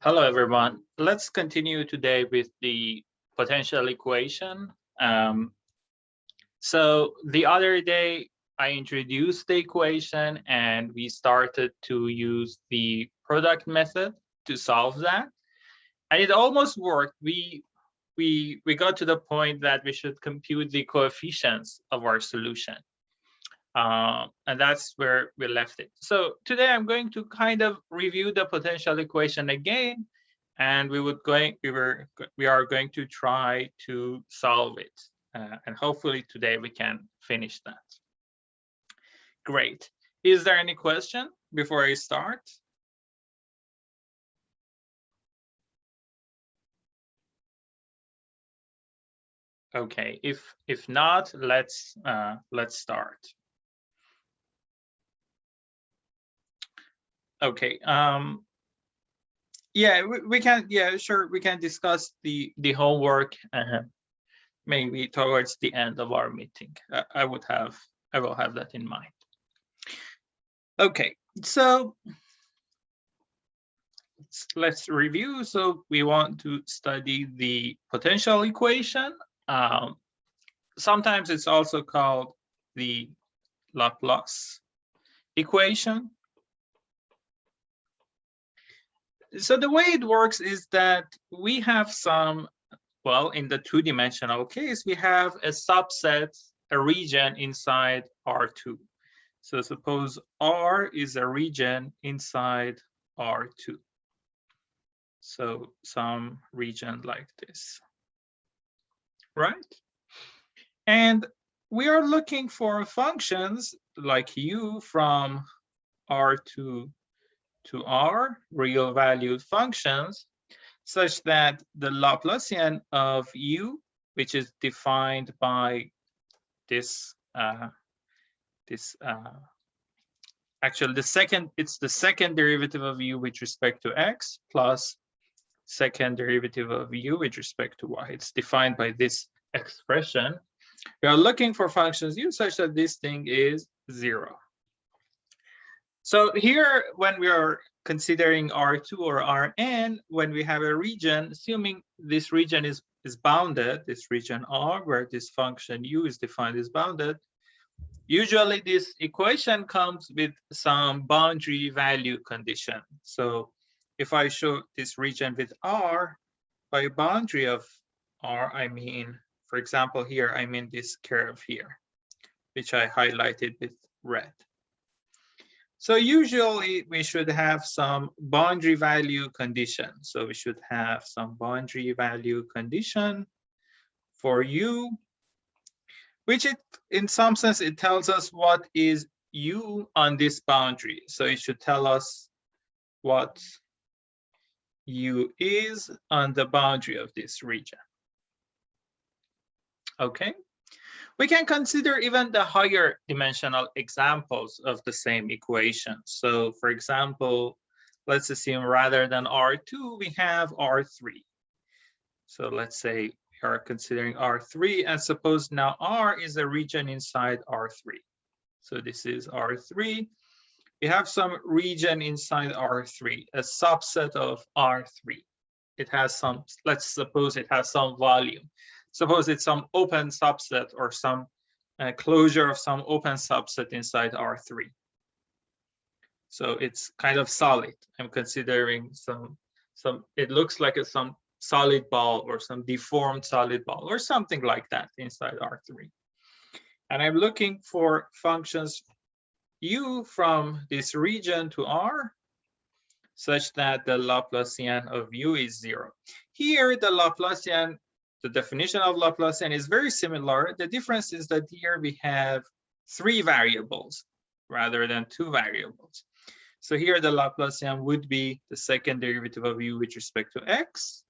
Hello, everyone. Let's continue today with the potential equation. So the other day, I introduced the equation and we started to use the product method to solve that. And it almost worked. We got to the point that we should compute the coefficients of our solution. And that's where we left it. So today I'm going to kind of review the potential equation again, and we are going to try to solve it. And hopefully today we can finish that. Great. Is there any question before I start? Okay, if not, let's start. Okay. Yeah, we can. Yeah, sure. We can discuss the homework maybe towards the end of our meeting. I will have that in mind. Okay, so let's review. So we want to study the potential equation. Sometimes it's also called the Laplace equation. So the way it works is that we have some, well, in the two-dimensional case, we have a subset, a region inside R2. So suppose R is a region inside R2. So some region like this, right? And we are looking for functions like u from R2 to R, real valued functions, such that the Laplacian of u, which is defined by this, actually it's the second derivative of u with respect to x plus second derivative of u with respect to y. It's defined by this expression. We are looking for functions u such that this thing is 0. So here, when we are considering R2 or Rn, when we have a region, assuming this region is bounded, this region R, where this function u is defined as bounded, usually this equation comes with some boundary value condition. So if I show this region with R, by boundary of R, I mean, for example, here, I mean this curve here, which I highlighted with red. So usually we should have some boundary value condition. So we should have some boundary value condition for u, which in some sense, it tells us what is u on this boundary. So it should tell us what u is on the boundary of this region. Okay. We can consider even the higher dimensional examples of the same equation. So for example, let's assume rather than R2, we have R3. So let's say we are considering R3, and suppose now R is a region inside R3. So this is R3. We have some region inside R3, a subset of R3. It has some, let's suppose it has some volume. Suppose it's some open subset or some closure of some open subset inside R3. So it's kind of solid. I'm considering some it looks like some solid ball or some deformed solid ball or something like that inside R3. And I'm looking for functions u from this region to R such that the Laplacian of u is 0. Here, the Laplacian, the definition of Laplacian is very similar. The difference is that here we have 3 variables rather than 2 variables. So here the Laplacian would be the second derivative of u with respect to x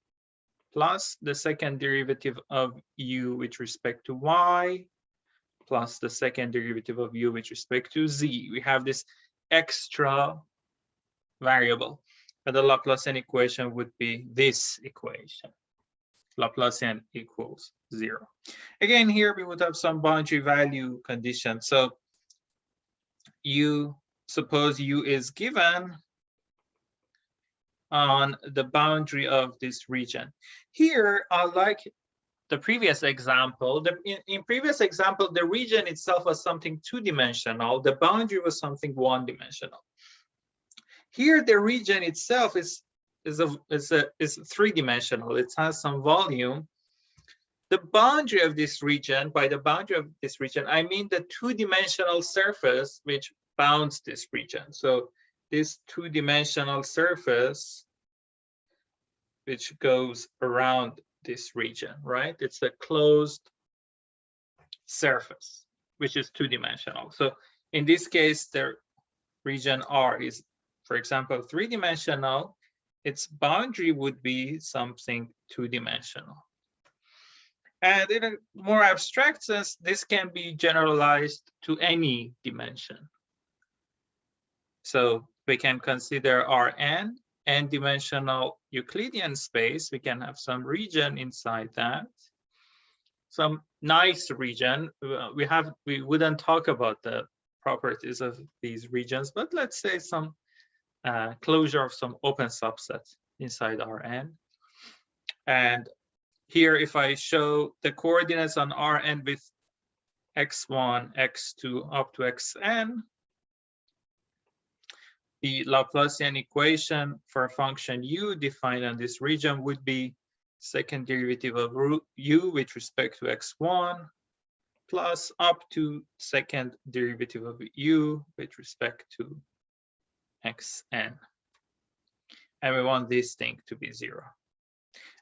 plus the second derivative of u with respect to y plus the second derivative of u with respect to z. We have this extra variable. But the Laplacian equation would be this equation. Laplacian equals 0. Again, here we would have some boundary value condition. So suppose u is given on the boundary of this region. Here, like the previous example, in previous example, the region itself was something two-dimensional. The boundary was something one-dimensional. Here, the region itself is three-dimensional. It has some volume. The boundary of this region, by the boundary of this region, I mean the two-dimensional surface which bounds this region. So this two-dimensional surface which goes around this region, right? It's a closed surface, which is two-dimensional. So in this case, the region R is, for example, three-dimensional. Its boundary would be something two-dimensional. And in a more abstract sense, this can be generalized to any dimension. So we can consider Rn, n-dimensional Euclidean space. We can have some region inside that, some nice region. We wouldn't talk about the properties of these regions, but let's say some closure of some open subset inside Rn. And here, if I show the coordinates on Rn with x1, x2, up to xn, the Laplacian equation for a function u defined on this region would be second derivative of u with respect to x1 plus up to second derivative of u with respect to xn. And we want this thing to be 0.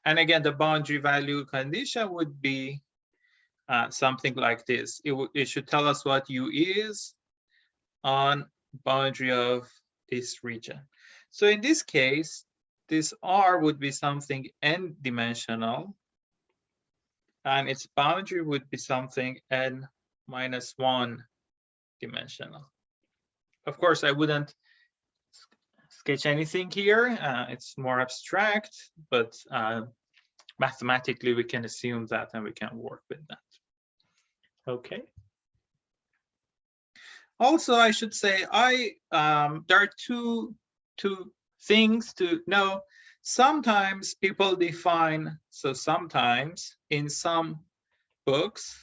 And again, the boundary value condition would be something like this. It should tell us what u is on boundary of this region. So in this case, this R would be something n-dimensional, and its boundary would be something n-1 dimensional. Of course, I wouldn't sketch anything here. It's more abstract, but mathematically we can assume that and we can work with that. Okay. Also, I should say there are two things to know. Sometimes people define, so sometimes in some books,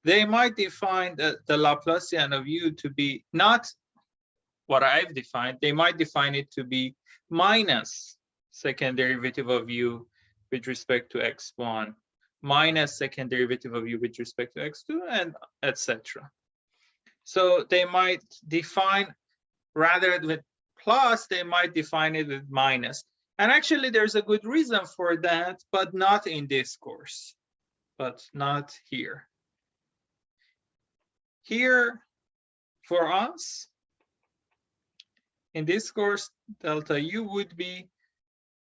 they might define the Laplacian of u to be not what I've defined. They might define it to be minus second derivative of u with respect to x1, minus second derivative of u with respect to x2, and etc. So they might define, rather with plus, they might define it with minus. And actually, there's a good reason for that, but not in this course, but not here. Here, for us, in this course, delta u would be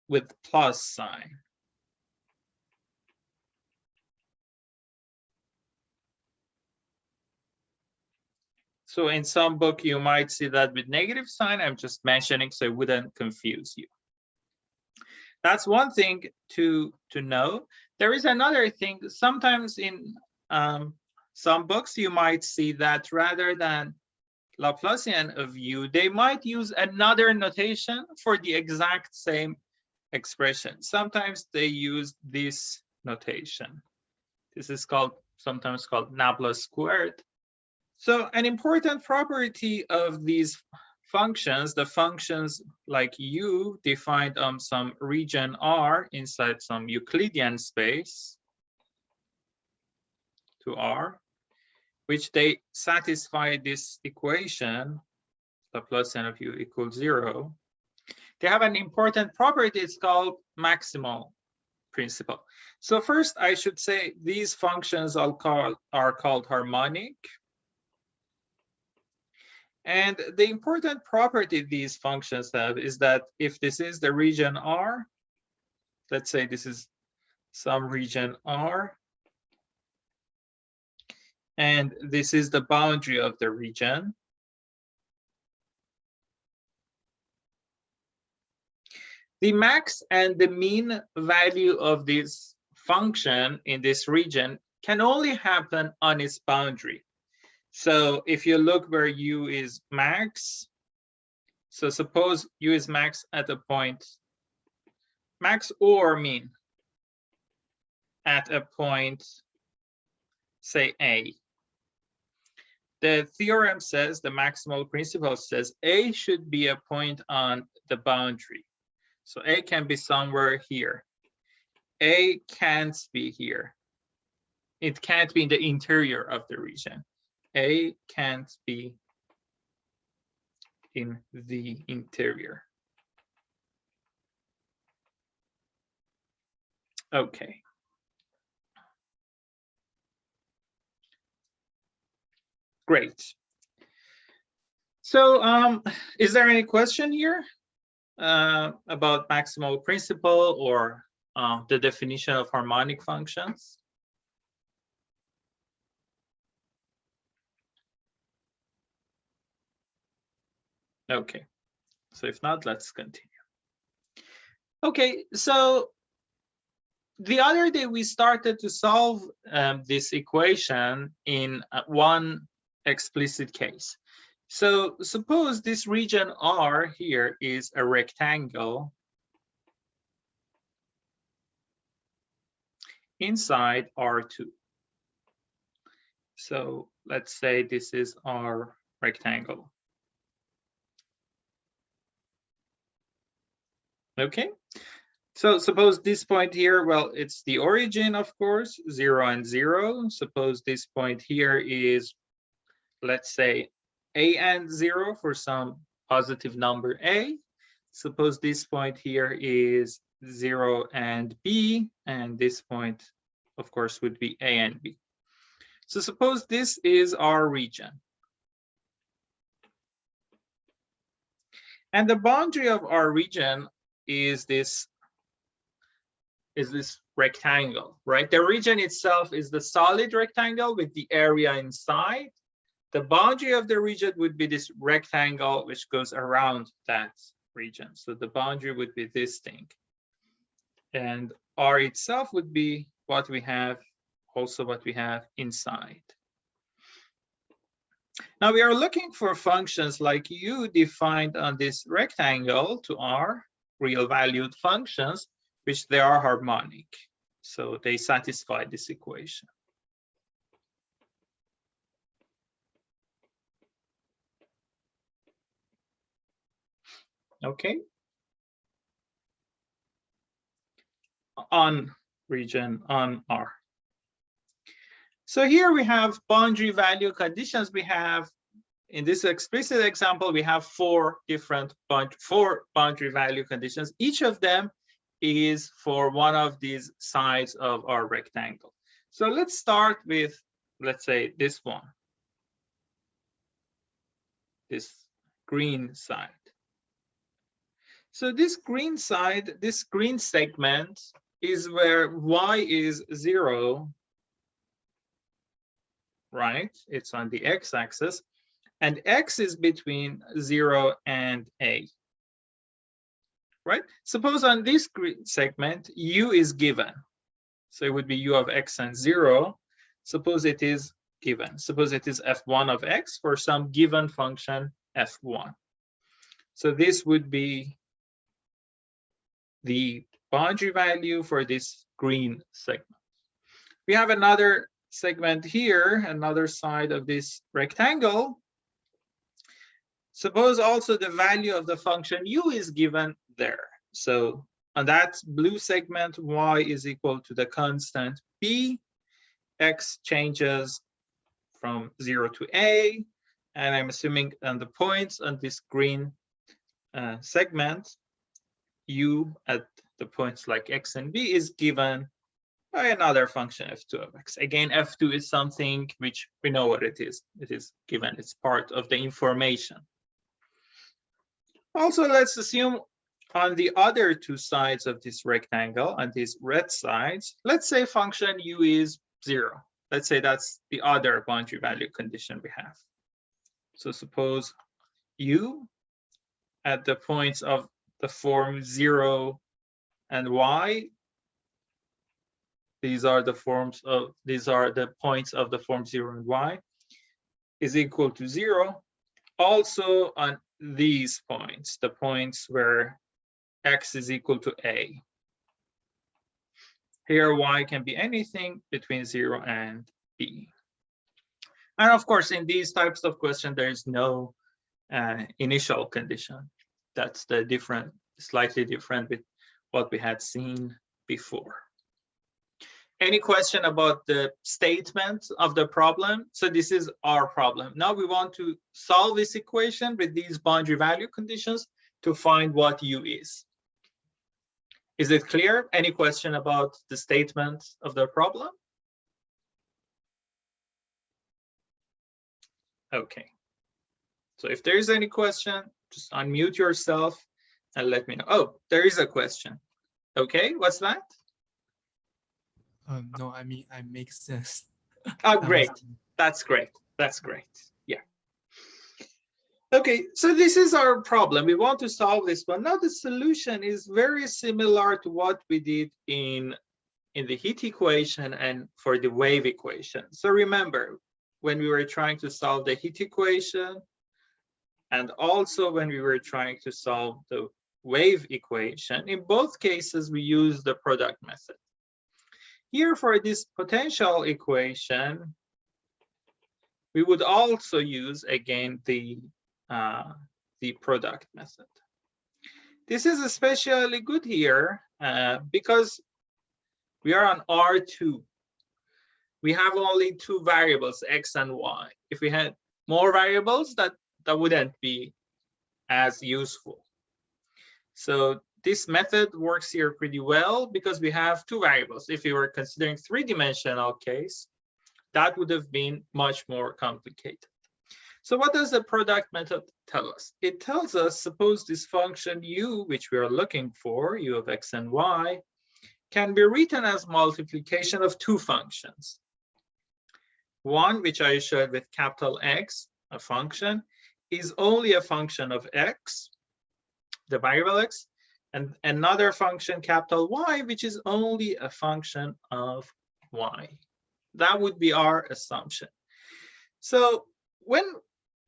with plus sign. So in some book, you might see that with negative sign. I'm just mentioning so it wouldn't confuse you. That's one thing to know. There is another thing. Sometimes in some books, you might see that rather than Laplacian of u, they might use another notation for the exact same expression. Sometimes they use this notation. This is sometimes called nabla squared. So an important property of these functions, the functions like u defined on some region R inside some Euclidean space to R, which they satisfy this equation, Laplacian of u equals 0. They have an important property. It's called maximal principle. So first, I should say these functions are called harmonic. And the important property these functions have is that if this is the region R, let's say this is some region R, and this is the boundary of the region, the max and the mean value of this function in this region can only happen on its boundary. So if you look where u is max, so suppose u is max at a point max or min at a point, say A. The theorem says, the maximal principle says, A should be a point on the boundary. So A can be somewhere here. A can't be here. It can't be in the interior of the region. A can't be in the interior. Okay. Great. So is there any question here about maximal principle or the definition of harmonic functions? Okay, so if not, let's continue. Okay, so the other day we started to solve this equation in one explicit case. So suppose this region R here is a rectangle inside R2. So let's say this is our rectangle. Okay, so suppose this point here, well, it's the origin, of course, 0 and 0. Suppose this point here is, let's say, A and 0 for some positive number A. Suppose this point here is 0 and B, and this point, of course, would be A and B. So suppose this is our region. And the boundary of our region is this rectangle, right? The region itself is the solid rectangle with the area inside. The boundary of the region would be this rectangle which goes around that region. So the boundary would be this thing. And R itself would be what we have, also what we have inside. Now we are looking for functions like U defined on this rectangle to R, real valued functions, which they are harmonic. So they satisfy this equation. Okay. On region on R. So here we have boundary value conditions. We have, in this explicit example, we have four boundary value conditions. Each of them is for one of these sides of our rectangle. So let's start with, let's say, this one, this green side. So this green side, this green segment is where y is 0, right? It's on the x-axis, and x is between 0 and a, right? Suppose on this green segment, u is given. So it would be u of x and 0. Suppose it is given. Suppose it is f1 of x for some given function f1. So this would be the boundary value for this green segment. We have another segment here, another side of this rectangle. Suppose also the value of the function u is given there. So on that blue segment, y is equal to the constant b. X changes from 0 to a. And I'm assuming on the points on this green segment, u at the points like x and b is given by another function f2 of x. Again, f2 is something which we know what it is. It is given. It's part of the information. Also, let's assume on the other two sides of this rectangle, on these red sides, let's say function u is 0. Let's say that's the other boundary value condition we have. So suppose u at the points of the form 0 and y, these are the points of the form 0 and y, is equal to 0. Also on these points, the points where x is equal to a. Here, y can be anything between 0 and b. And of course, in these types of questions, there is no initial condition. That's the different, slightly different with what we had seen before. Any question about the statement of the problem? So this is our problem. Now we want to solve this equation with these boundary value conditions to find what u is. Is it clear? Any question about the statement of the problem? Okay. So if there is any question, just unmute yourself and let me know. Oh, there is a question. Okay, what's that? No, I mean, I make sense. Oh, great. That's great. That's great. Yeah. Okay, so this is our problem. We want to solve this one. Now the solution is very similar to what we did in the heat equation and for the wave equation. So remember, when we were trying to solve the heat equation, and also when we were trying to solve the wave equation, in both cases, we use the product method. Here for this potential equation, we would also use, again, the product method. This is especially good here because we are on R2. We have only two variables, x and y. If we had more variables, that wouldn't be as useful. So this method works here pretty well because we have two variables. If we were considering three-dimensional case, that would have been much more complicated. So what does the product method tell us? It tells us, suppose this function u, which we are looking for, u of x and y, can be written as multiplication of two functions. One, which I showed with capital X, a function, is only a function of x, the variable x, and another function, capital Y, which is only a function of y. That would be our assumption. So when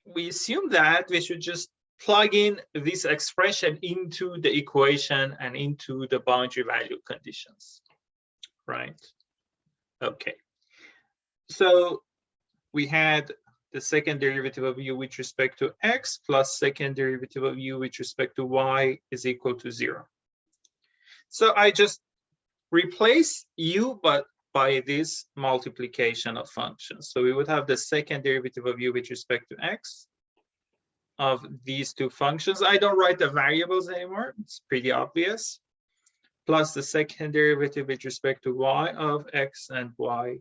we assume that, we should just plug in this expression into the equation and into the boundary value conditions, right? Okay. So we had the second derivative of u with respect to x plus second derivative of u with respect to y is equal to 0. So I just replace u but by this multiplication of functions. So we would have the second derivative of u with respect to x of these two functions. I don't write the variables anymore. It's pretty obvious. Plus the second derivative with respect to y of x and y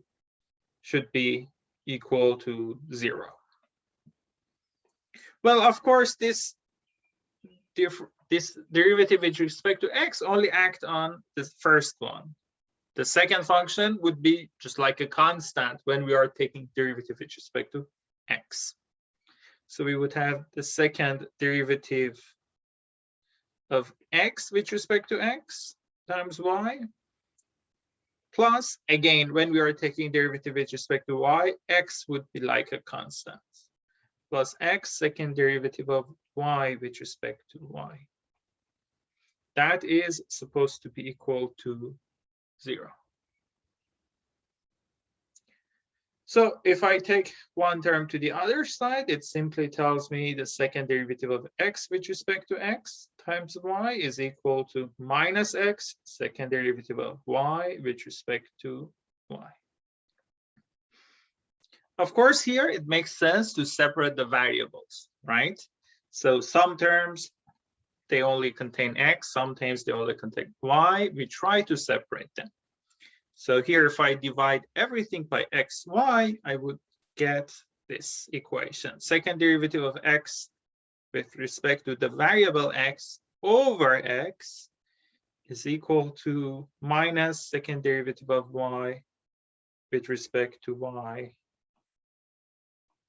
should be equal to 0. Well, of course, this derivative with respect to x only act on the first one. The second function would be just like a constant when we are taking derivative with respect to x. So we would have the second derivative of x with respect to x times y, plus, again, when we are taking derivative with respect to y, x would be like a constant, plus x second derivative of y with respect to y. That is supposed to be equal to 0. So if I take one term to the other side, it simply tells me the second derivative of x with respect to x times y is equal to minus x second derivative of y with respect to y. Of course, here it makes sense to separate the variables, right? So some terms, they only contain x, sometimes they only contain y. We try to separate them. So here, if I divide everything by x, y, I would get this equation. Second derivative of x with respect to the variable x over x is equal to minus second derivative of y with respect to y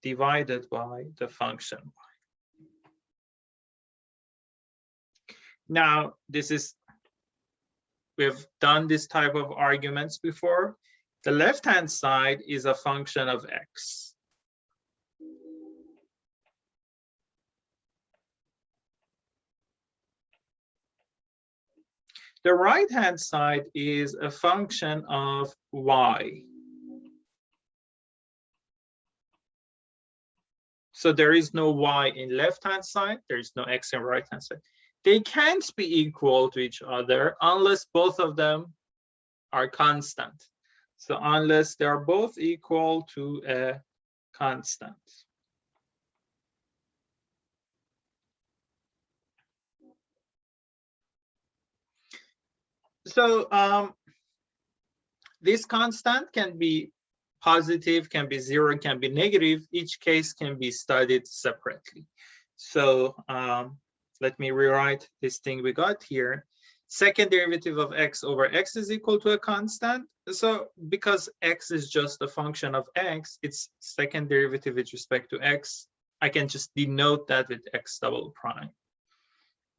divided by the function y. Now, we've done this type of arguments before. The left-hand side is a function of x. The right-hand side is a function of y. So there is no y in left-hand side, there is no x in right-hand side. They can't be equal to each other unless both of them are constant. So unless they are both equal to a constant. So this constant can be positive, can be zero, can be negative. Each case can be studied separately. So let me rewrite this thing we got here. Second derivative of x over x is equal to a constant. So because x is just a function of x, its second derivative with respect to x, I can just denote that with x double prime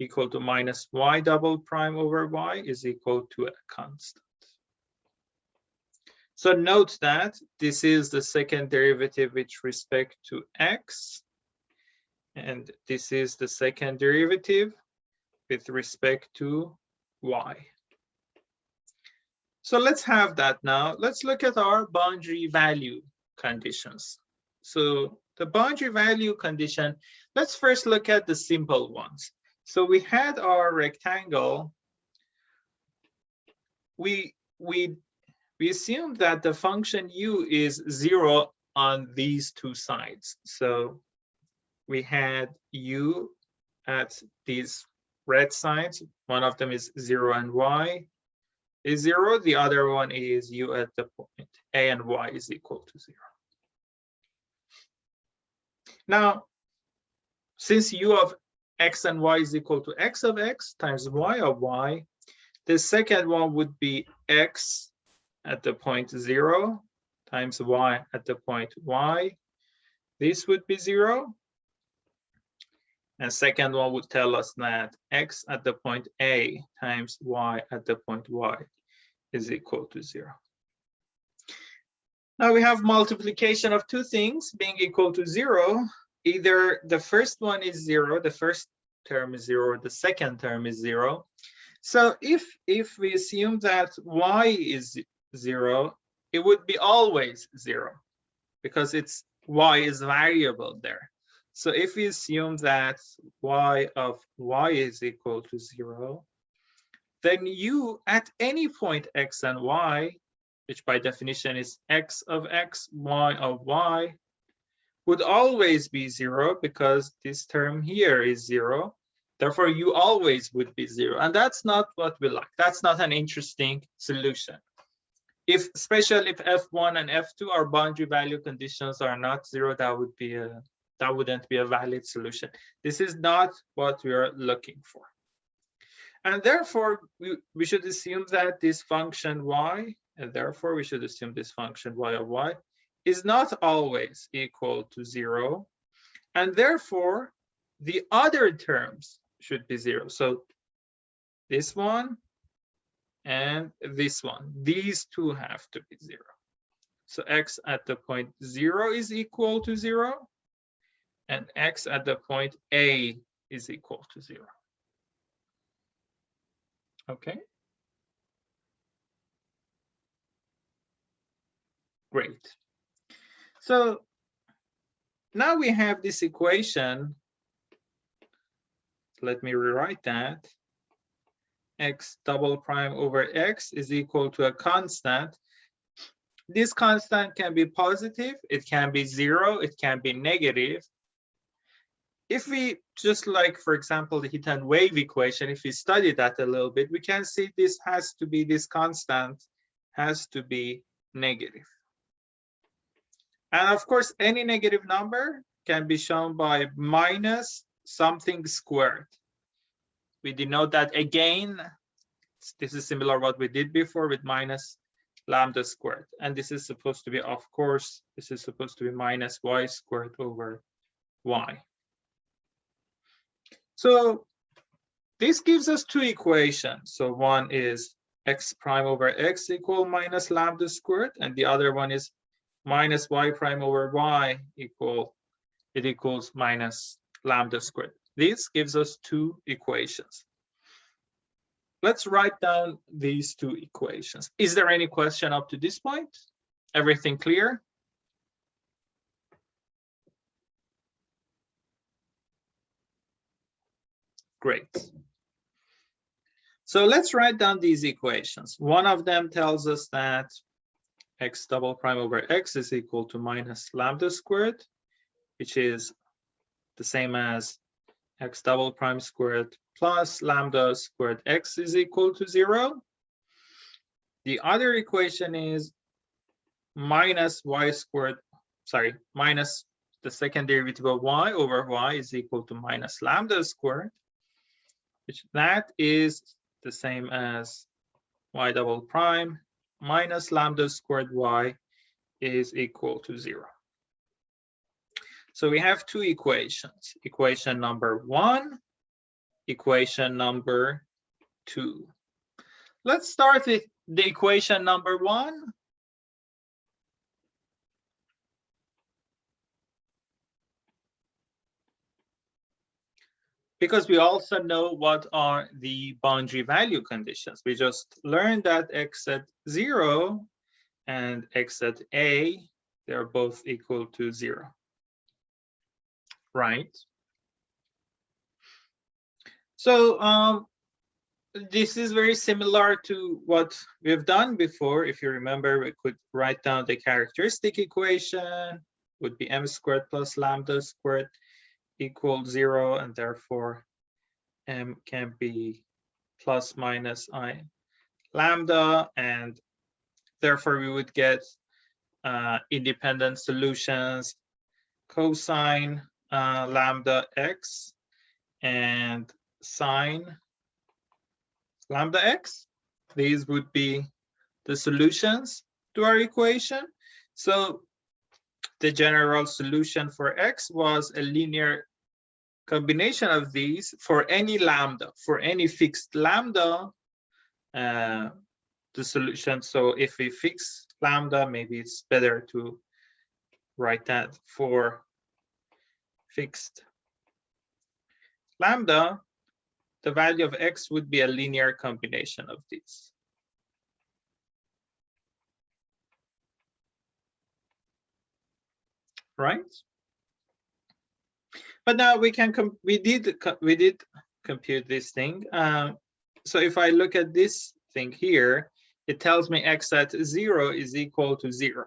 equal to minus y double prime over y is equal to a constant. So note that this is the second derivative with respect to x, and this is the second derivative with respect to y. So let's have that now. Let's look at our boundary value conditions. So the boundary value condition, let's first look at the simple ones. So we had our rectangle. We assume that the function u is 0 on these two sides. So we had u at these red sides. One of them is 0 and y is 0. The other one is u at the point a and y is equal to 0. Now, since u of x and y is equal to x of x times y of y, the second one would be x at the point 0 times y at the point y. This would be 0. And second one would tell us that x at the point a times y at the point y is equal to 0. Now we have multiplication of two things being equal to 0. Either the first one is 0, the first term is 0, or the second term is 0. So if we assume that y is 0, it would be always 0 because it's y is variable there. So if we assume that y of y is equal to 0, then u at any point x and y, which by definition is x of x, y of y, would always be 0 because this term here is 0. Therefore, u always would be 0. And that's not what we like. That's not an interesting solution. Especially if f1 and f2 are boundary value conditions are not 0, that wouldn't be a valid solution. This is not what we are looking for. And therefore, we should assume that this function y, and therefore we should assume this function y of y, is not always equal to 0. And therefore, the other terms should be 0. So this one and this one, these two have to be 0. So x at the point 0 is equal to 0, and x at the point a is equal to 0. Okay. Great. So now we have this equation. Let me rewrite that. X double prime over x is equal to a constant. This constant can be positive, it can be 0, it can be negative. If we just like, for example, the heat and wave equation, if we study that a little bit, we can see this constant has to be negative. And of course, any negative number can be shown by minus something squared. We denote that again. This is similar to what we did before with minus lambda squared. And this is supposed to be, of course, this is supposed to be minus y squared over y. So this gives us two equations. So one is x prime over x equal minus lambda squared, and the other one is minus y prime over y equals minus lambda squared. This gives us two equations. let's write down these two equations. Is there any question up to this point? Everything clear? Great. So let's write down these equations. One of them tells us that x double prime over x is equal to minus lambda squared, which is the same as x double prime squared plus lambda squared x is equal to 0. The other equation is minus y squared, minus the second derivative of y over y is equal to minus lambda squared, which that is the same as y double prime minus lambda squared y is equal to 0. So we have two equations, equation number 1, equation number 2. Let's start with the equation number 1. Because we also know what are the boundary value conditions. We just learned that x at 0 and x at a, they're both equal to 0. Right? So this is very similar to what we've done before. If you remember, we could write down the characteristic equation, would be m squared plus lambda squared equals 0, and therefore m can be plus minus I lambda, and therefore we would get independent solutions cosine lambda x and sine lambda x. These would be the solutions to our equation. So the general solution for x was a linear combination of these for any lambda, for any fixed lambda, the solution. So if we fix lambda, maybe it's better to write that for fixed lambda, the value of x would be a linear combination of these. Right? But now we can we did compute this thing. So if I look at this thing here, it tells me x at 0 is equal to 0.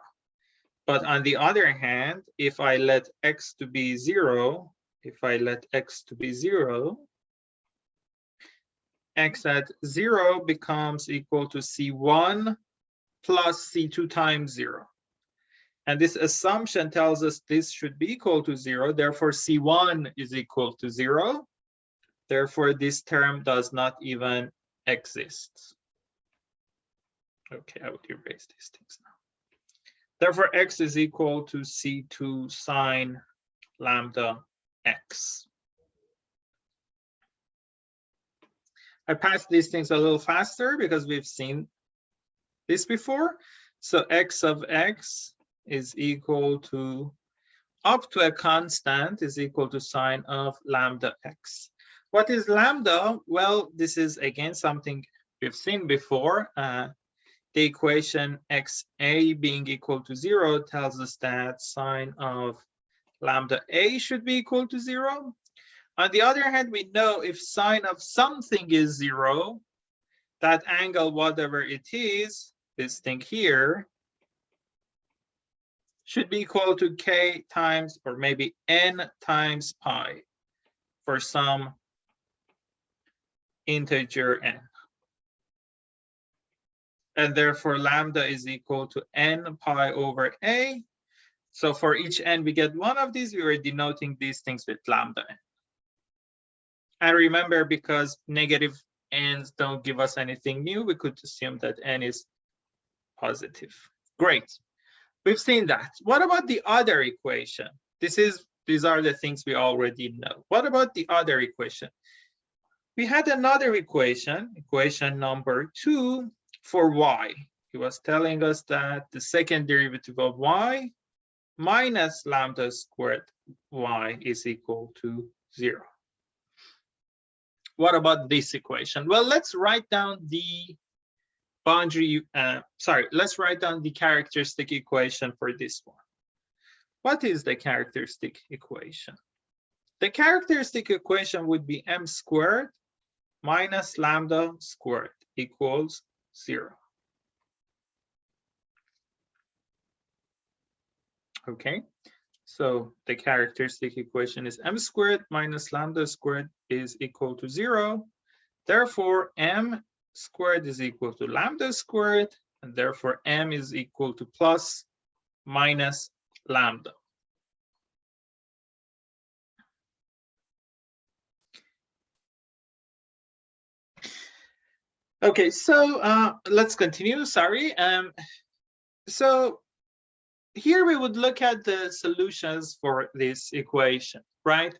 But on the other hand, if I let x to be 0, x at 0 becomes equal to c1 plus c2 times 0. And this assumption tells us this should be equal to 0. Therefore, c1 is equal to 0. Therefore, this term does not even exist. Okay, I would erase these things now. Therefore, x is equal to c2 sine lambda x. I passed these things a little faster because we've seen this before. So x of x is equal to, up to a constant, is equal to sine of lambda x. What is lambda? Well, this is again something we've seen before. The equation xa being equal to 0 tells us that sine of lambda a should be equal to 0. On the other hand, we know if sine of something is 0, that angle, whatever it is, this thing here, should be equal to k times, or maybe n times pi for some integer n. And therefore lambda is equal to n pi over a. So for each n we get one of these, we were denoting these things with lambda n. And remember, because negative n's don't give us anything new, we could assume that n is positive. Great. We've seen that. What about the other equation? These are the things we already know. What about the other equation? We had another equation, equation number 2, for y. He was telling us that the second derivative of y minus lambda squared y is equal to 0. What about this equation? Well, let's write down the boundary, let's write down the characteristic equation for this one. What is the characteristic equation? The characteristic equation would be m squared minus lambda squared equals 0. Okay, so the characteristic equation is m squared minus lambda squared is equal to 0. Therefore, m squared is equal to lambda squared, and therefore m is equal to plus minus lambda. Okay, so let's continue. Sorry. So here we would look at the solutions for this equation, right?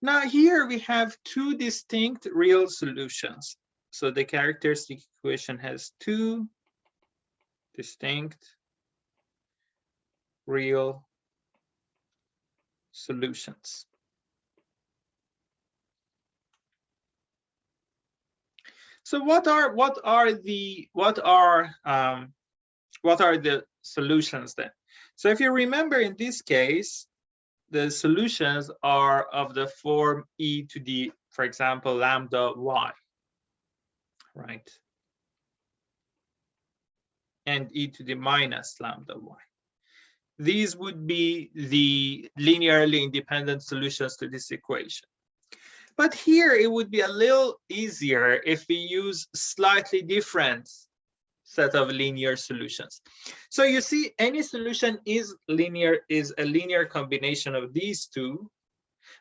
Now here we have two distinct real solutions. So the characteristic equation has two distinct real solutions. So what are the solutions then? So if you remember, in this case, the solutions are of the form e to the, for example, lambda y, right? And e to the minus lambda y. These would be the linearly independent solutions to this equation. But here it would be a little easier if we use slightly different set of linear solutions. So you see, any solution is linear, is a linear combination of these two,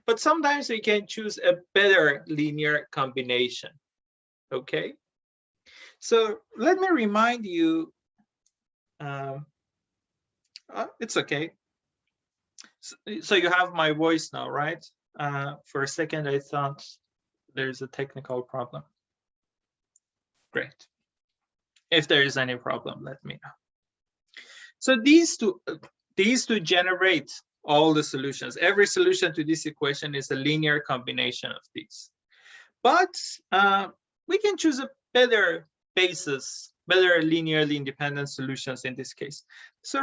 but sometimes we can choose a better linear combination. Okay, so let me remind you, it's okay. So you have my voice now, right? For a second, I thought there's a technical problem. Great. If there is any problem, let me know. So these two generate all the solutions. Every solution to this equation is a linear combination of these. But we can choose a better basis, better linearly independent solutions in this case. So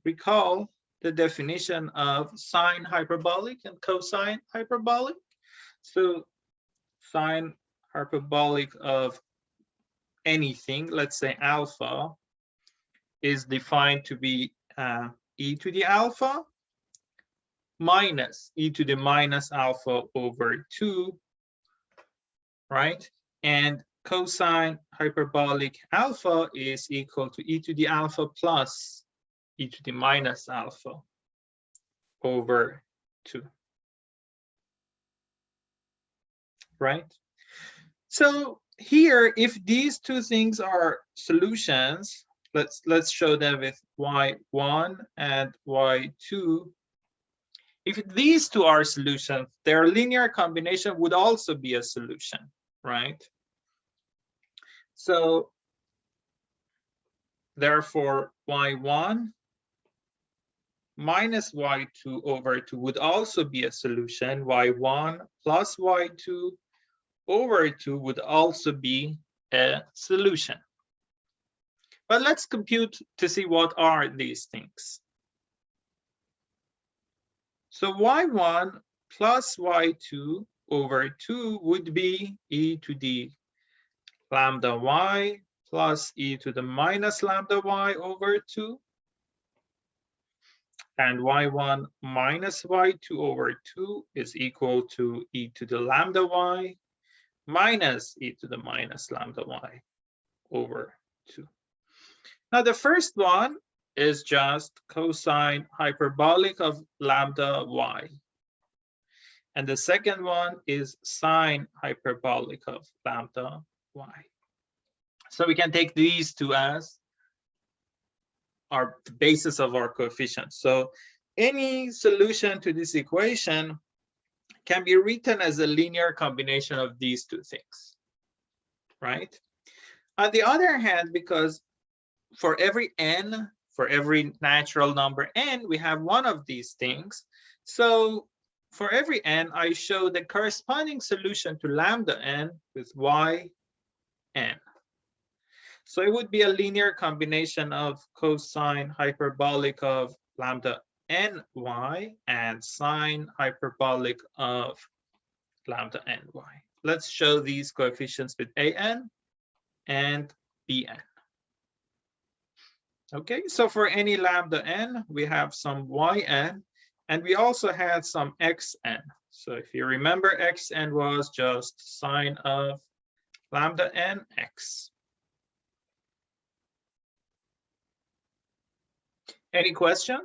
recall the definition of sine hyperbolic and cosine hyperbolic. So sine hyperbolic of anything, let's say alpha, is defined to be e to the alpha minus e to the minus alpha over 2, right? And cosine hyperbolic alpha is equal to e to the alpha plus e to the minus alpha over 2, right? So here, if these two things are solutions, let's show them with y1 and y2. If these two are solutions, their linear combination would also be a solution, right? So therefore, y1 minus y2 over 2 would also be a solution. y1 plus y2 over 2 would also be a solution. But let's compute to see what are these things. So y1 plus y2 over 2 would be e to the lambda y plus e to the minus lambda y over 2. And y1 minus y2 over 2 is equal to e to the lambda y minus e to the minus lambda y over 2. Now the first one is just cosine hyperbolic of lambda y. And the second one is sine hyperbolic of lambda y. So we can take these two as the basis of our coefficients. So any solution to this equation can be written as a linear combination of these two things, right? On the other hand, because for every n, for every natural number n, we have one of these things. So for every n, I show the corresponding solution to lambda n with y n. So it would be a linear combination of cosine hyperbolic of lambda ny and sine hyperbolic of lambda ny. Let's show these coefficients with an and bn. Okay, so for any lambda n, we have some yn, and we also had some xn. So if you remember, xn was just sine of lambda n x. Any question?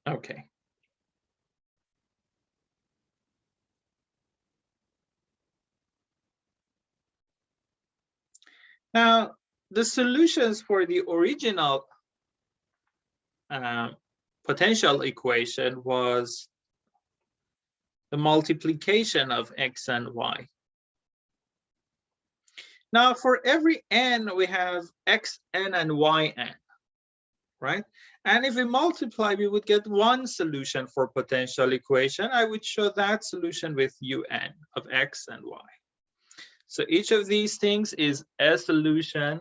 Okay. Now, the solutions for the original potential equation was the multiplication of x and y. Now, for every n, we have xn and yn, right? And if we multiply, we would get one solution for potential equation. I would show that solution with un of x and y. So each of these things is a solution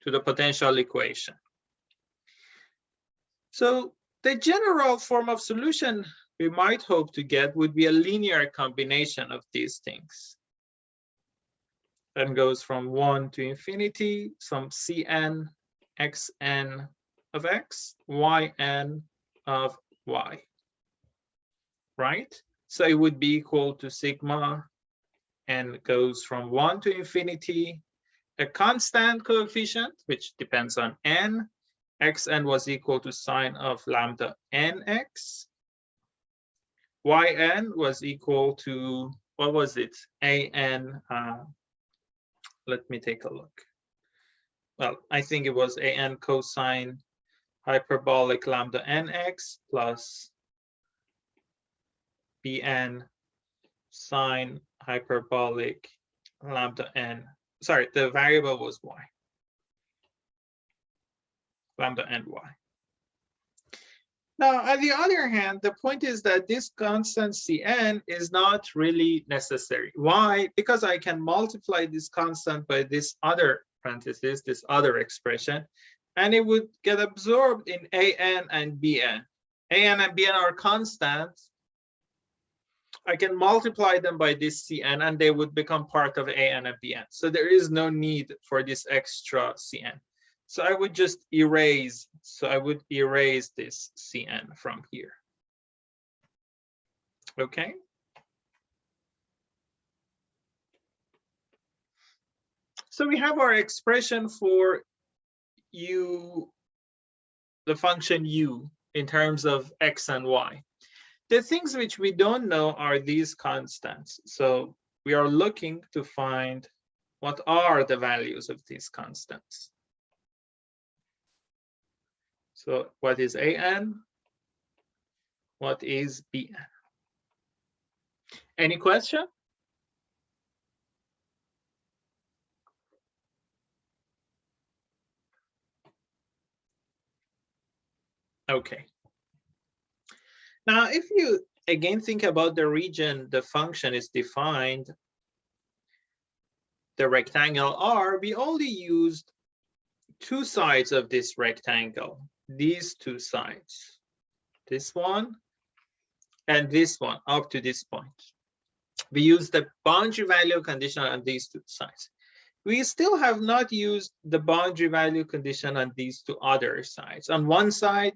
to the potential equation. So the general form of solution we might hope to get would be a linear combination of these things. That goes from 1 to infinity, some cn xn of x, yn of y, right? So it would be equal to sigma n goes from 1 to infinity, a constant coefficient, which depends on n. Xn was equal to sine of lambda nx. Yn was equal to, what was it? An, let me take a look. Well, I think it was an cosine hyperbolic lambda nx plus bn sine hyperbolic lambda n. Sorry, the variable was y. Lambda and y. Now, on the other hand, the point is that this constant Cn is not really necessary. Why? Because I can multiply this constant by this other parenthesis, this other expression, and it would get absorbed in An and Bn. An and Bn are constants. I can multiply them by this Cn and they would become part of An and Bn. So there is no need for this extra Cn. So I would just erase, this Cn from here. Okay. So we have our expression for u, the function u, in terms of x and y. The things which we don't know are these constants. So we are looking to find what are the values of these constants. So what is An? What is Bn? Any question? Okay. Now, if you again think about the region the function is defined, the rectangle R, we only used two sides of this rectangle, these two sides, this one and this one up to this point. We used the boundary value condition on these two sides. We still have not used the boundary value condition on these two other sides. On one side,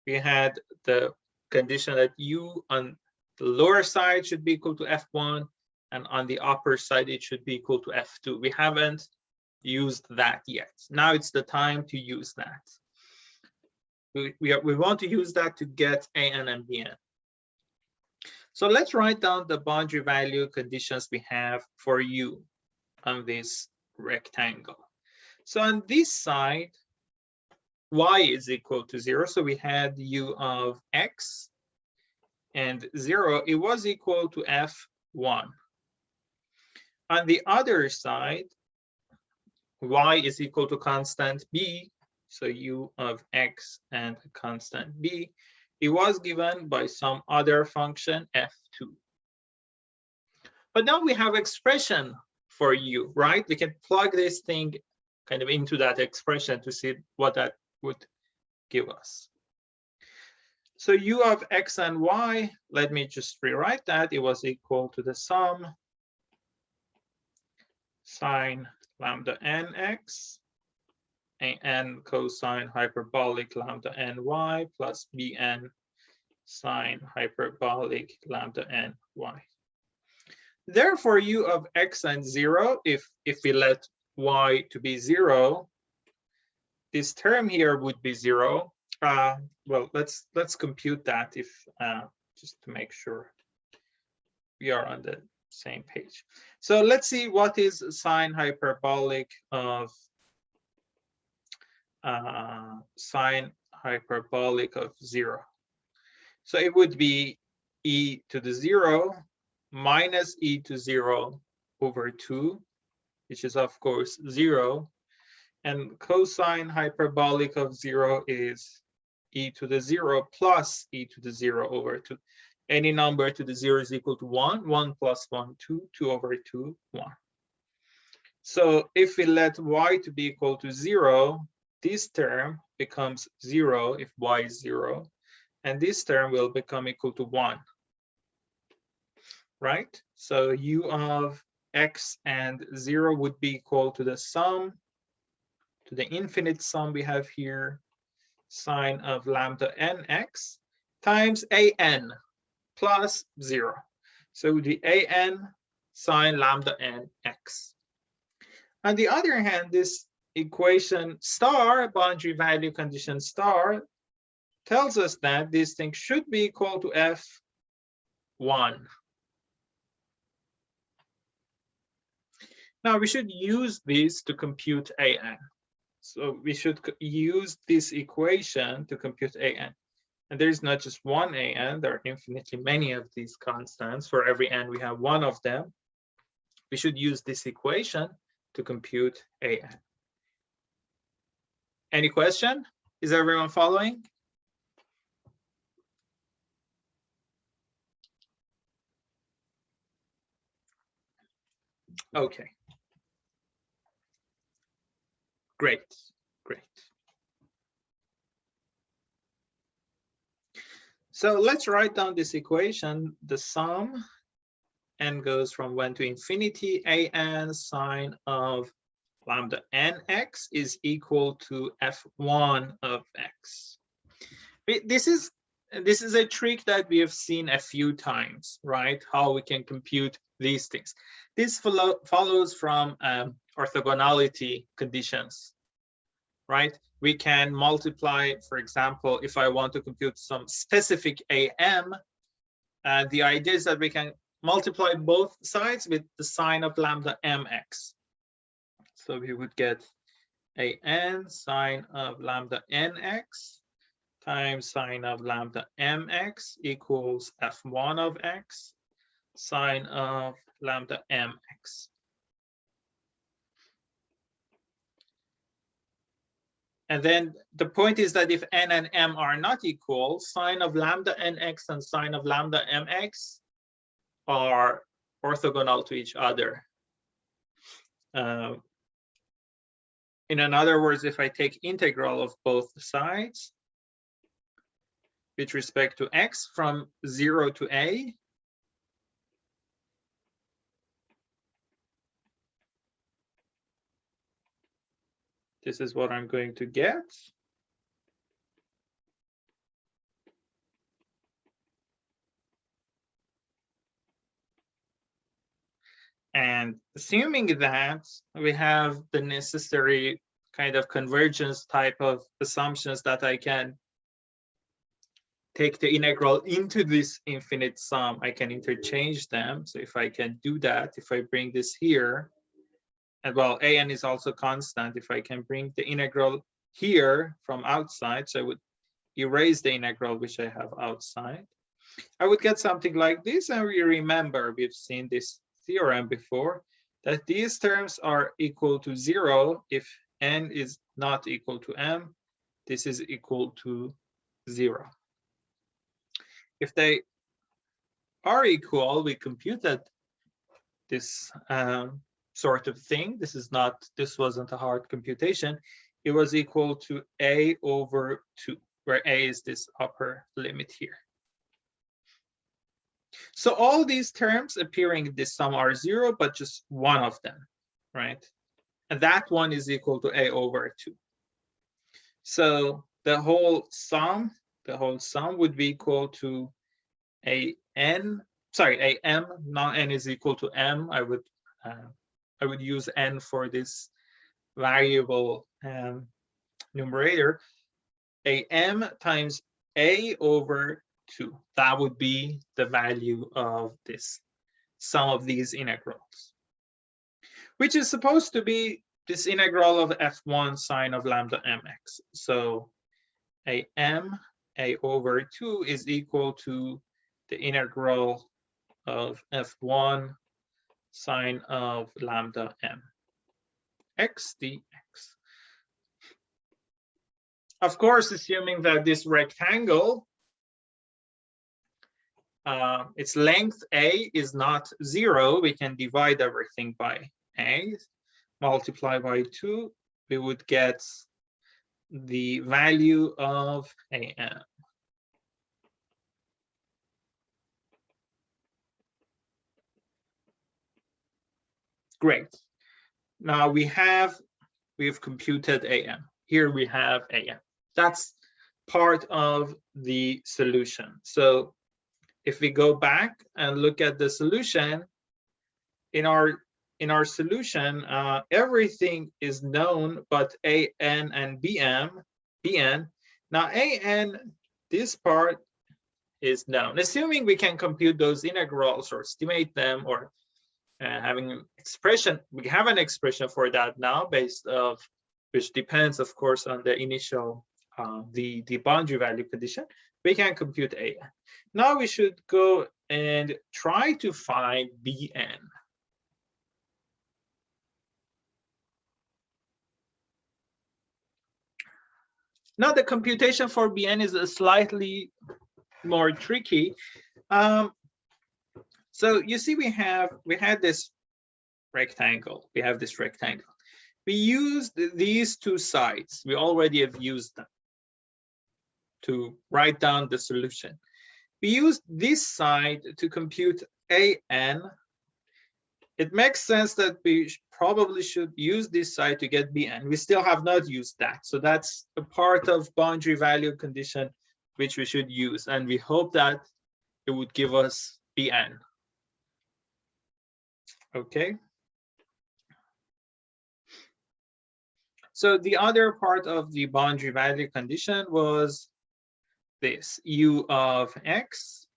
we had the condition that u on the lower side should be equal to f1, and on the upper side it should be equal to f2. We haven't used that yet. Now it's the time to use that. We want to use that to get An and Bn. So let's write down the boundary value conditions we have for u on this rectangle. So on this side, y is equal to 0. So we had u of x and 0. It was equal to f1. On the other side, y is equal to constant b, so u of x and a constant b, it was given by some other function f2. But now we have expression for u, right? We can plug this thing kind of into that expression to see what that would give us. So u of x and y, let me just rewrite that. It was equal to the sum sine lambda nx and cosine hyperbolic lambda ny plus bn sine hyperbolic lambda ny. Therefore, u of x and 0, if we let y to be 0, this term here would be 0. Well, let's compute that if just to make sure we are on the same page. So let's see what is sine hyperbolic of sine hyperbolic of 0. So it would be e to the 0 minus e to 0 over 2, which is of course 0. And cosine hyperbolic of 0 is e to the 0 plus e to the 0 over 2. Any number to the 0 is equal to 1. 1 plus 1, 2. 2 over 2, 1. So if we let y to be equal to 0, this term becomes 0 if y is 0. And this term will become equal to 1. Right? So u of x and 0 would be equal to the sum, to the infinite sum we have here, sine of lambda nx times an plus 0. So the an sine lambda nx. On the other hand, this equation star, boundary value condition star, tells us that this thing should be equal to f1. Now we should use this to compute an. So we should use this equation to compute an. And there is not just one an, there are infinitely many of these constants. For every n, we have one of them. We should use this equation to compute an. Any question? Is everyone following? Okay. Great, great. So let's write down this equation. The sum, n goes from 1 to infinity, an sine of lambda nx is equal to f1 of x. This is a trick that we have seen a few times, right? How we can compute these things. This follows from orthogonality conditions, right? We can multiply, for example, if I want to compute some specific am, the idea is that we can multiply both sides with the sine of lambda mx. So we would get an sine of lambda nx times sine of lambda mx equals f1 of x sine of lambda mx. And then the point is that if n and m are not equal, sine of lambda nx and sine of lambda mx are orthogonal to each other. In other words, if I take integral of both sides with respect to x from 0 to a, this is what I'm going to get. And assuming that we have the necessary kind of convergence type of assumptions that I can take the integral into this infinite sum, I can interchange them. So if I can do that, if I bring this here, and well, an is also constant, if I can bring the integral here from outside, so I would erase the integral which I have outside, I would get something like this. And we remember we've seen this theorem before, that these terms are equal to 0 if n is not equal to m. This is equal to 0. If they are equal, we computed this sort of thing. This wasn't a hard computation. It was equal to a over 2, where a is this upper limit here. So all these terms appearing in this sum are 0, but just one of them, right? And that one is equal to a over 2. So the whole sum would be equal to a m, now n is equal to m. I would use n for this variable numerator. A m times a over 2. That would be the value of this sum of these integrals, which is supposed to be this integral of f1 sine of lambda mx. So a m a over 2 is equal to the integral of f1 sine of lambda m x dx. Of course, assuming that this rectangle, its length a is not 0, we can divide everything by a, multiply by 2, we would get the value of am. Great. Now we've computed am. Here we have am. That's part of the solution. So if we go back and look at the solution, in our solution, everything is known but an and bn. Now an, this part is known. Assuming we can compute those integrals or estimate them, or having an expression, we have an expression for that now, based of which depends, of course, on the initial the boundary value condition. We can compute an. Now we should go and try to find bn. Now the computation for bn is slightly more tricky. So you see, we had this rectangle. We have this rectangle. We used these two sides. We already have used them to write down the solution. We used this side to compute an. It makes sense that we probably should use this side to get bn. We still have not used that. So that's a part of boundary value condition which we should use. And we hope that it would give us bn. Okay. So the other part of the boundary value condition was this: u of x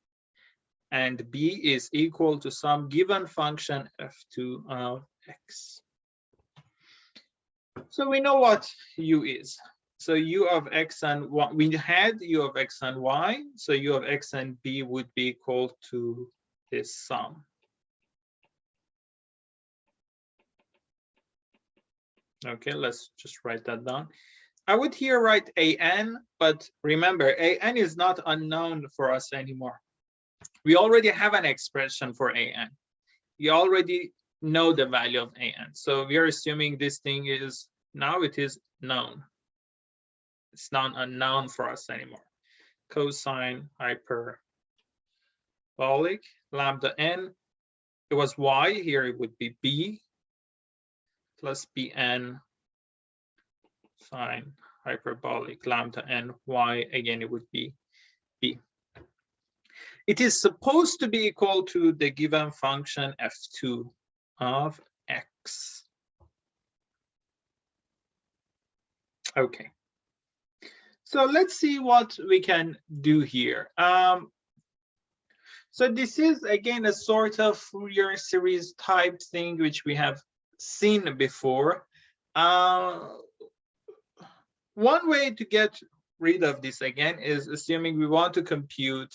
and b is equal to some given function f2 of x. So we know what u is. So u of x and y, we had u of x and y, so u of x and b would be equal to this sum. Okay, let's just write that down. I would here write an, but remember, an is not unknown for us anymore. We already have an expression for an. We already know the value of an. So we are assuming this thing is, now it is known. It's not unknown for us anymore. Cosine hyperbolic lambda n. It was y, here it would be b plus bn sine hyperbolic lambda n y, again it would be b. It is supposed to be equal to the given function f2 of x. Okay, so let's see what we can do here. So this is again a sort of Fourier series type thing which we have seen before. One way to get rid of this again is assuming we want to compute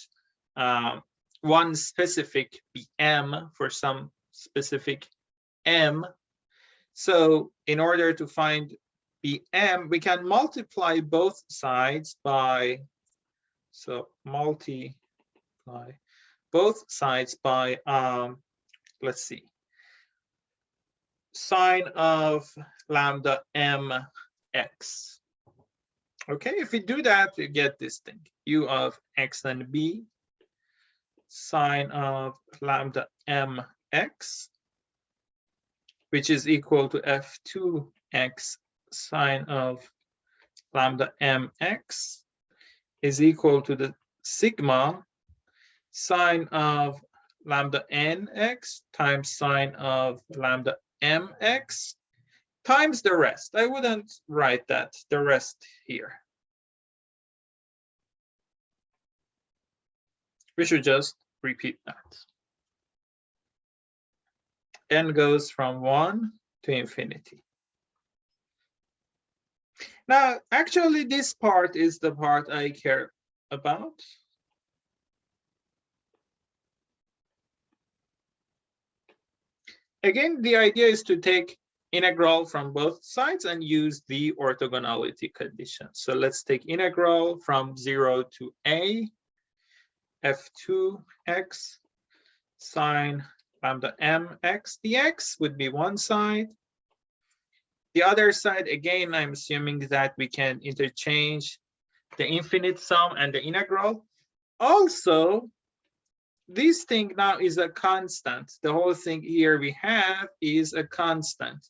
one specific bm for some specific m. So in order to find bm, we can multiply both sides by, so multiply both sides by, let's see, sine of lambda mx. Okay, if we do that, we get this thing, u of x and b sine of lambda mx, which is equal to f2x sine of lambda mx is equal to the sigma sine of lambda nx times sine of lambda mx times the rest. I wouldn't write that, the rest here. We should just repeat that. N goes from 1 to infinity. Now, actually, this part is the part I care about. Again, the idea is to take integral from both sides and use the orthogonality condition. So let's take integral from 0 to a f2x sine lambda mx dx would be one side. The other side, again, I'm assuming that we can interchange the infinite sum and the integral. Also, this thing now is a constant. The whole thing here we have is a constant.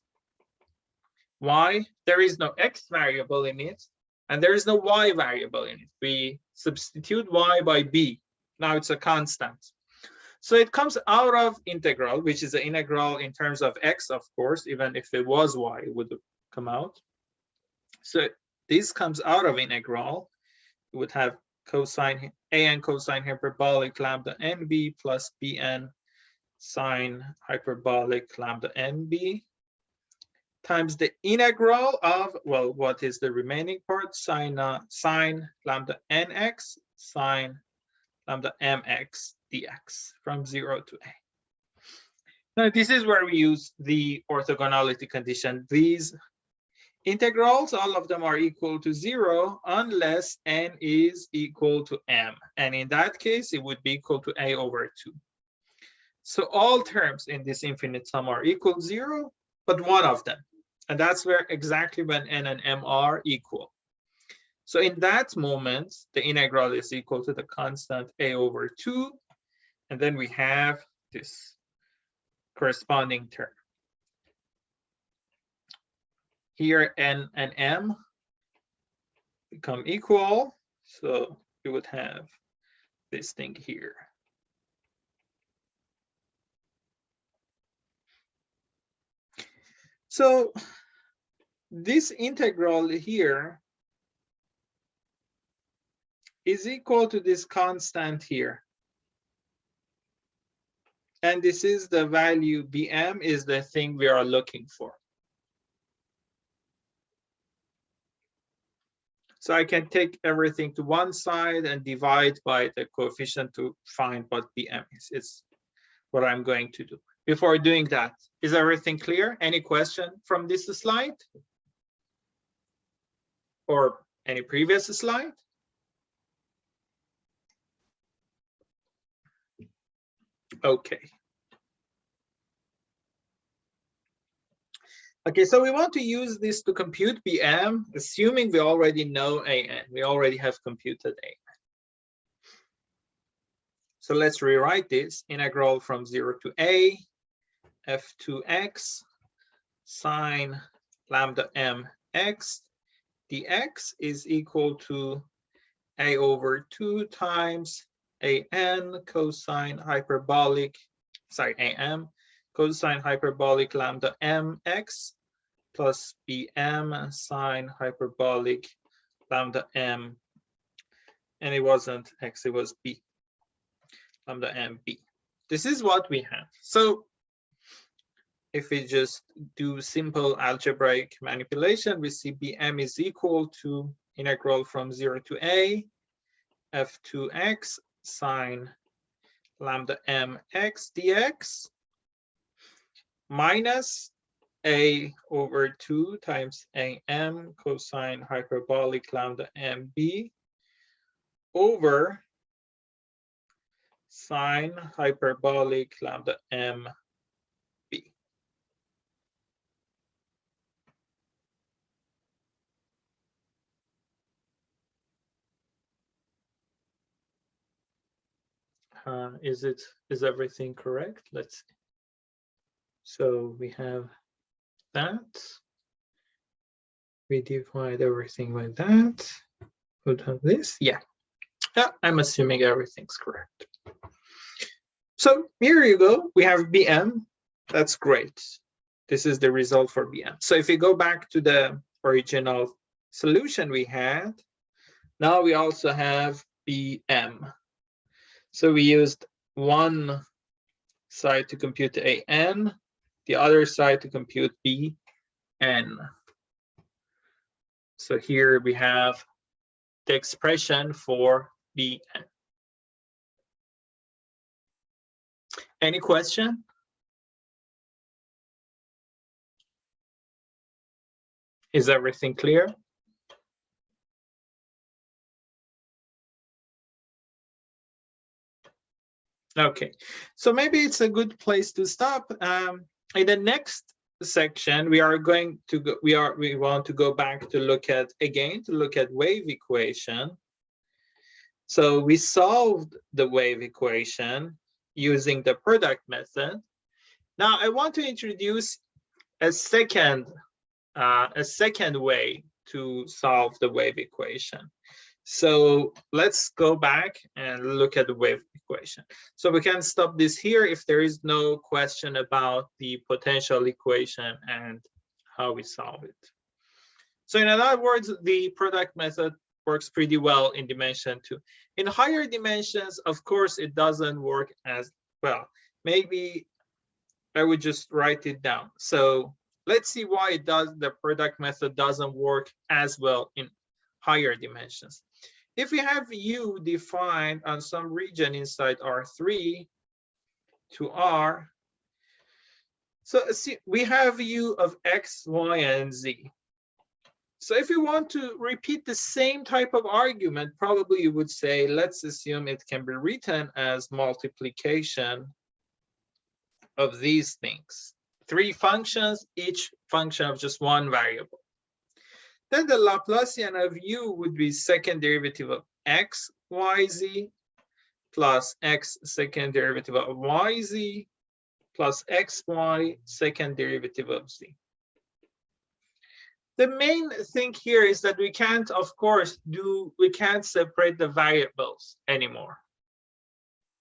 Why? There is no x variable in it, and there is no y variable in it. We substitute y by b. Now it's a constant. So it comes out of integral, which is an integral in terms of x, of course. Even if it was y, it would come out. So this comes out of integral. We would have cosine an cosine hyperbolic lambda nb plus bn sine hyperbolic lambda nb times the integral of, well, what is the remaining part? Sine lambda nx sine lambda mx dx from 0 to a. Now, this is where we use the orthogonality condition. These integrals, all of them are equal to 0 unless n is equal to m. And in that case, it would be equal to a over 2. So all terms in this infinite sum are equal to 0, but one of them. And that's where exactly when n and m are equal. So in that moment, the integral is equal to the constant a over 2. And then we have this corresponding term. Here, n and m become equal. So you would have this thing here. So this integral here is equal to this constant here. And this is the value bm is the thing we are looking for. So I can take everything to one side and divide by the coefficient to find what bm is. It's what I'm going to do. Before doing that, is everything clear? Any question from this slide? Or any previous slide? Okay. Okay, so we want to use this to compute bm, assuming we already know an. We already have computed an. So let's rewrite this integral from 0 to a f2x sine lambda mx dx is equal to a over 2 times an cosine hyperbolic, am cosine hyperbolic lambda mx plus bm sine hyperbolic lambda m, and it wasn't x, it was b, lambda mb. This is what we have. So if we just do simple algebraic manipulation, we see bm is equal to integral from 0 to a f2x sine lambda mx dx. minus a over 2 times am cosine hyperbolic lambda mb over sine hyperbolic lambda mb. Is everything correct? Let's see. So we have that. We divide everything by that. We'll have this. Yeah, I'm assuming everything's correct. So here you go. We have Bm. That's great. This is the result for Bm. So if we go back to the original solution we had, now we also have Bm. So we used one side to compute an, the other side to compute bn. So here we have the expression for bn. Any question? Is everything clear? Okay, so maybe it's a good place to stop. In the next section, we are going to go. We want to go back to look at wave equation. So we solved the wave equation using the product method. Now I want to introduce a second way to solve the wave equation. So let's go back and look at the wave equation. So we can stop this here if there is no question about the potential equation and how we solve it. So in other words, the product method works pretty well in dimension 2. In higher dimensions, of course, it doesn't work as well. Maybe I would just write it down. So let's see why the product method doesn't work as well in higher dimensions. If we have u defined on some region inside R3 to R, so see, we have u of x, y, and z. So if you want to repeat the same type of argument, probably you would say, let's assume it can be written as multiplication of these things. 3 functions, each function of just one variable. Then the Laplacian of u would be second derivative of x, y, z, plus x second derivative of y, z, plus x, y second derivative of z. The main thing here is that we can't, of course, we can't separate the variables anymore.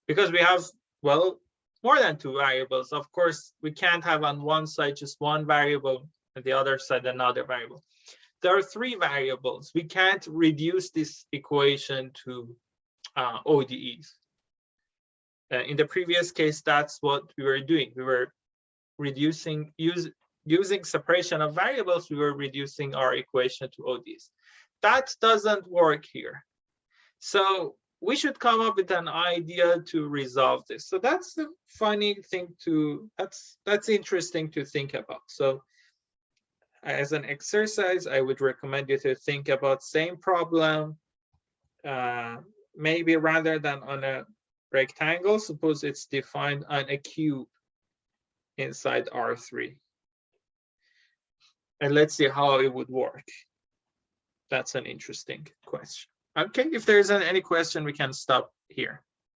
Because we have, well, more than 2 variables. Of course, we can't have on one side just one variable and the other side another variable. There are 3 variables. We can't reduce this equation to ODEs. In the previous case, that's what we were doing. We were reducing, using separation of variables, we were reducing our equation to ODEs. That doesn't work here. So we should come up with an idea to resolve this. So that's the funny thing that's interesting to think about. So as an exercise, I would recommend you to think about same problem, maybe rather than on a rectangle, suppose it's defined on a cube inside R3. And let's see how it would work. That's an interesting question. Okay, if there isn't any question, we can stop here.